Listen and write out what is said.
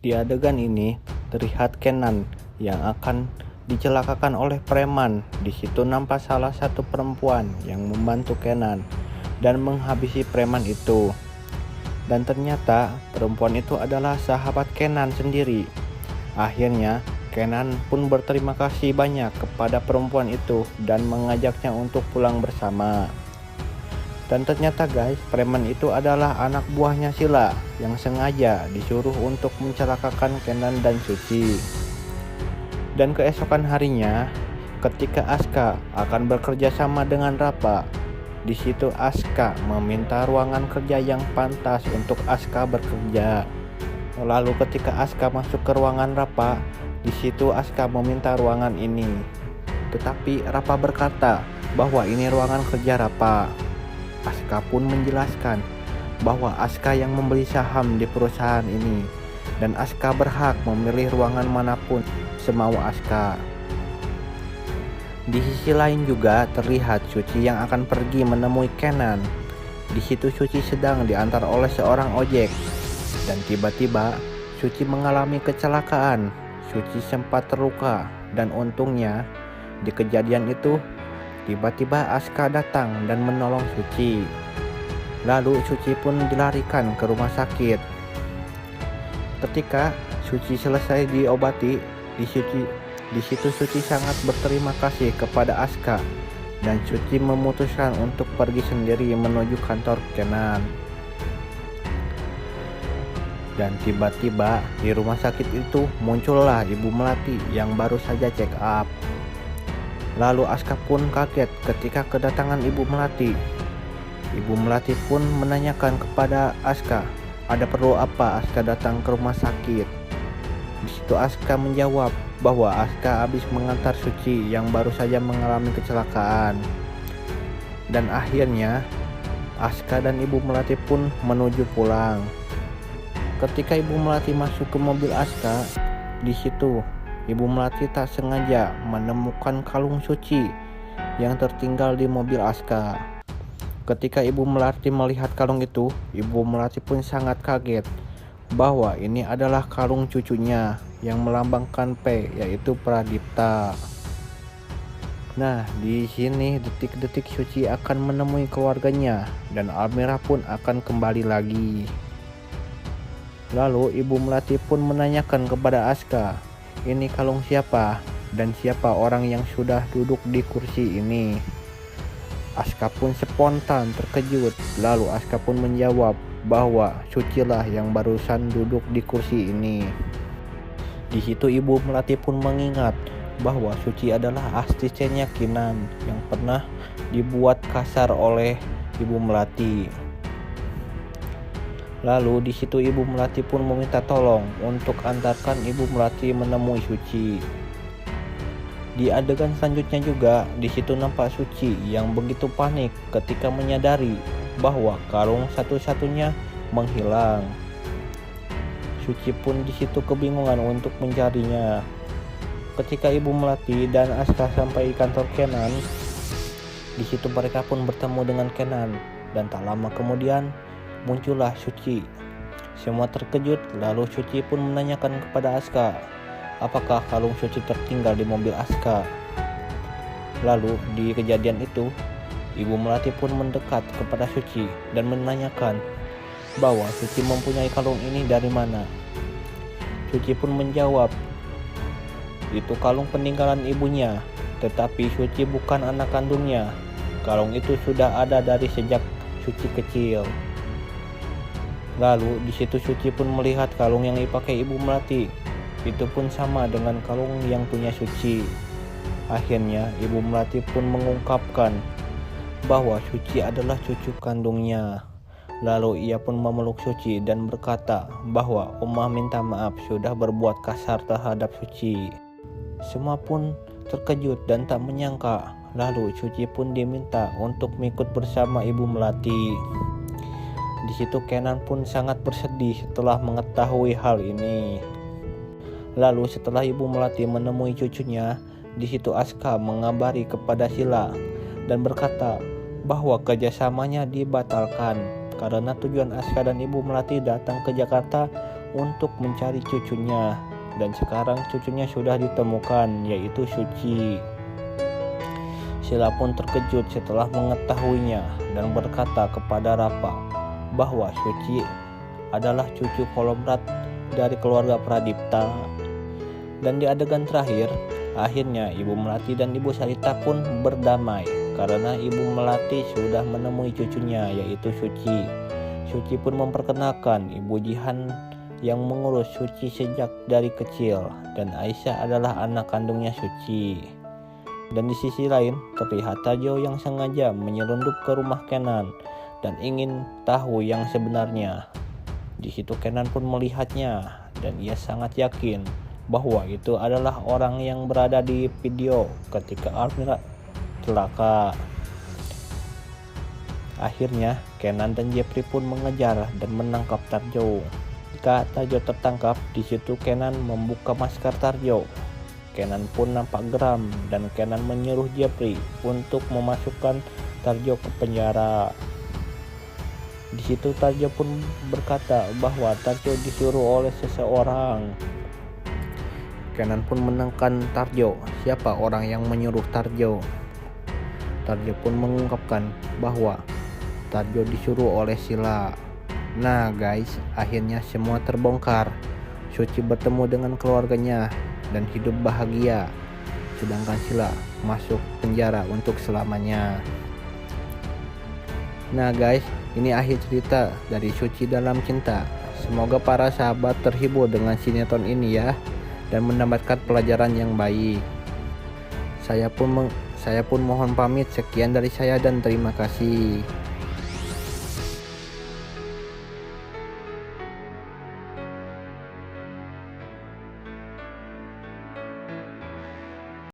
Di adegan ini terlihat Kenan yang akan dicelakakan oleh preman. Di situ nampak salah satu perempuan yang membantu Kenan dan menghabisi preman itu. Dan ternyata perempuan itu adalah sahabat Kenan sendiri. Akhirnya Kenan pun berterima kasih banyak kepada perempuan itu dan mengajaknya untuk pulang bersama. Dan ternyata guys, preman itu adalah anak buahnya Sila yang sengaja disuruh untuk mencelakakan Kenan dan Suci. Dan keesokan harinya, ketika Aska akan bekerja sama dengan Rapa, di situ Aska meminta ruangan kerja yang pantas untuk Aska bekerja. Lalu ketika Aska masuk ke ruangan Rapa, di situ Aska meminta ruangan ini. Tetapi Rapa berkata bahwa ini ruangan kerja Rapa. Aska pun menjelaskan bahwa Aska yang membeli saham di perusahaan ini dan Aska berhak memilih ruangan manapun semau Aska. Di sisi lain juga terlihat Suci yang akan pergi menemui Kenan. Di situ Suci sedang diantar oleh seorang ojek dan tiba-tiba Suci mengalami kecelakaan. Suci sempat terluka dan untungnya di kejadian itu tiba-tiba Aska datang dan menolong Suci. Lalu Suci pun dilarikan ke rumah sakit. Ketika Suci selesai diobati, di situ Suci sangat berterima kasih kepada Aska dan Suci memutuskan untuk pergi sendiri menuju kantor Kenan. Dan tiba-tiba di rumah sakit itu muncullah Ibu Melati yang baru saja check up. Lalu Aska pun kaget ketika kedatangan Ibu Melati. Ibu Melati pun menanyakan kepada Aska, ada perlu apa Aska datang ke rumah sakit. Di situ Aska menjawab bahwa Aska habis mengantar Suci yang baru saja mengalami kecelakaan. Dan akhirnya Aska dan Ibu Melati pun menuju pulang. Ketika Ibu Melati masuk ke mobil Aska, di situ Ibu Melati tak sengaja menemukan kalung Suci yang tertinggal di mobil Aska. Ketika Ibu Melati melihat kalung itu, Ibu Melati pun sangat kaget bahwa ini adalah kalung cucunya yang melambangkan P, yaitu Pradipta. Nah, di sini detik-detik Suci akan menemui keluarganya dan Almira pun akan kembali lagi. Lalu Ibu Melati pun menanyakan kepada Aska, ini kalung siapa dan siapa orang yang sudah duduk di kursi ini. Aska pun spontan terkejut. Lalu Aska pun menjawab bahwa Suci lah yang barusan duduk di kursi ini. Di situ Ibu Melati pun mengingat bahwa Suci adalah asistennya Kinan yang pernah dibuat kasar oleh Ibu Melati. Lalu di situ Ibu Melati pun meminta tolong untuk antarkan Ibu Melati menemui Suci. Di adegan selanjutnya juga di situ nampak Suci yang begitu panik ketika menyadari bahwa kalung satu-satunya menghilang. Suci pun di situ kebingungan untuk mencarinya. Ketika Ibu Melati dan Aska sampai di kantor Kenan, di situ mereka pun bertemu dengan Kenan dan tak lama kemudian muncullah Suci. Semua terkejut, lalu Suci pun menanyakan kepada Aska, apakah kalung Suci tertinggal di mobil Aska. Lalu di kejadian itu, Ibu Melati pun mendekat kepada Suci dan menanyakan bahwa Suci mempunyai kalung ini dari mana. Suci pun menjawab, itu kalung peninggalan ibunya, tetapi Suci bukan anak kandungnya. Kalung itu sudah ada dari sejak Suci kecil. Lalu di situ Suci pun melihat kalung yang dipakai Ibu Melati. Itu pun sama dengan kalung yang punya Suci. Akhirnya Ibu Melati pun mengungkapkan bahwa Suci adalah cucu kandungnya. Lalu ia pun memeluk Suci dan berkata bahwa Omah minta maaf sudah berbuat kasar terhadap Suci. Semua pun terkejut dan tak menyangka. Lalu Suci pun diminta untuk mengikut bersama Ibu Melati. Di situ Kenan pun sangat bersedih setelah mengetahui hal ini. Lalu setelah Ibu Melati menemui cucunya, di situ Aska mengabari kepada Sila dan berkata bahwa kerjasamanya dibatalkan karena tujuan Aska dan Ibu Melati datang ke Jakarta untuk mencari cucunya, dan sekarang cucunya sudah ditemukan, yaitu Suci. Sila pun terkejut setelah mengetahuinya dan berkata kepada Rapa bahwa Suci adalah cucu Kolobrat dari keluarga Pradipta. Dan di adegan terakhir, akhirnya Ibu Melati dan Ibu Sarita pun berdamai karena Ibu Melati sudah menemui cucunya, yaitu Suci. Suci pun memperkenalkan Ibu Jihan yang mengurus Suci sejak dari kecil, dan Aisyah adalah anak kandungnya Suci. Dan di sisi lain, terlihat Tarjo yang sengaja menyelundup ke rumah Kenan dan ingin tahu yang sebenarnya. Di situ Kenan pun melihatnya dan ia sangat yakin bahwa itu adalah orang yang berada di video ketika Almira celaka. Akhirnya Kenan dan Jepri pun mengejar dan menangkap Tarjo. Ketika Tarjo tertangkap, di situ Kenan membuka masker Tarjo. Kenan pun nampak geram dan Kenan menyuruh Jepri untuk memasukkan Tarjo ke penjara. Di situ Tarjo pun berkata bahwa Tarjo disuruh oleh seseorang. Kenan pun menekan Tarjo, siapa orang yang menyuruh Tarjo. Tarjo pun mengungkapkan bahwa Tarjo disuruh oleh Sila. Nah guys, akhirnya semua terbongkar. Suci bertemu dengan keluarganya dan hidup bahagia, sedangkan Sila masuk penjara untuk selamanya. Nah guys, ini akhir cerita dari Suci Dalam Cinta. Semoga para sahabat terhibur dengan sinetron ini ya, dan mendapatkan pelajaran yang baik. Saya pun mohon pamit. Sekian dari saya dan terima kasih.